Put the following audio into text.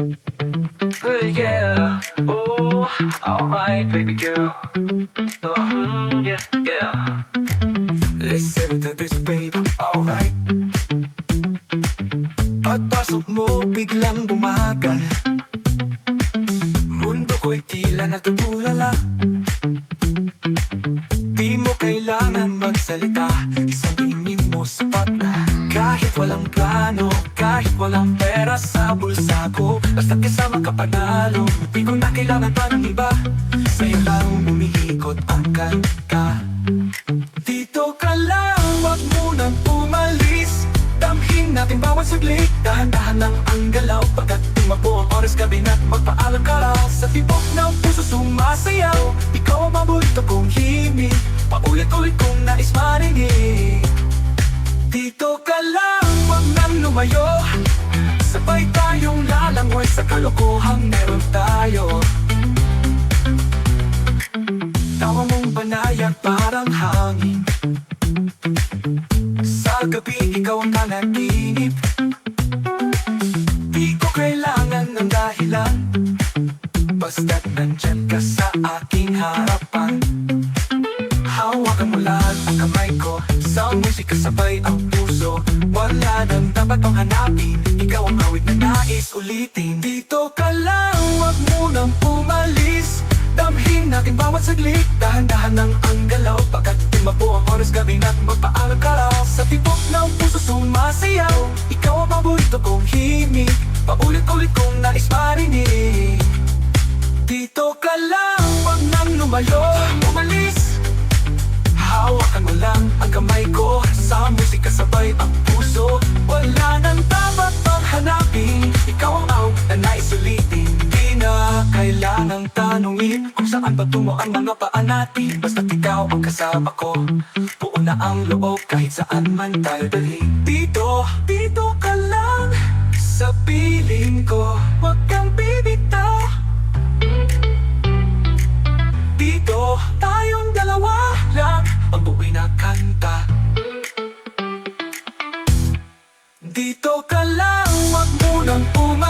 Yeah, oh, alright, baby girl. Yeah, yeah. Listen to this, baby, alright. Pagpasok mo, biglang bumagal. Mundo ko'y tila natutulala. Di mo kailangan magsalita, isang tingin mo sapat na. Kahit walang plano, kahit walang pera sa bulsa ko, basta kasama ka panalo. Di ko na kailangan pa ng iba, sa'yo lang umiikot ang kanta. Dito ka lang, wag mo nang umalis. Damhin natin bawat saglit, dahan-dahan lang ang galaw. Pagkat tumapo ang oras gabi na't magpaalam ka raw. Sa tibok ng puso sumasayaw, ikaw ang paborito kong himig, paulit-ulit kong nais marinig. Dito ka lang, wag nang lumayo, sabay tayong lalangoy sa kalokohang meron tayo. Tawa mong banayad parang hangin, sa gabi ikaw ang nanaginip. Di ko kailangan ng dahilan, basta't nandyan ka sa aking harapan. Hawakan mo lahat ang kamay ko, sa musika sabay ang puso. Wala nang dapat pang hanapin, ikaw ang awit na nais ulitin. Dito ka lang, wag mo nang umalis. Damhin natin bawat saglit, dahan-dahan lang ang galaw. Pagkat tumapo ang oras gabi na't magpaalam ka raw. Sa tibok ng puso sumasayaw, ikaw ang paborito kong himig, paulit-ulit kong nais marinig. Dito ka lang, wag nang lumayo, umalis. Hawakan mo lang ang kamay ko, sa musika sabay ang puso. Wala nang dapat pang hanapin, ikaw ang awit na nais ulitin. Di na kailangang tanungin kung saan patungo ang mga paa natin, basta't ikaw ang kasama ko, buo na ang loob kahit saan man tayo dalhin. Dito ka lang, sa piling ko, wag kang bibitaw. Dito tayong dalawa lang, ang buhay na kanta. Dito ka lang, wag mo nang umalis.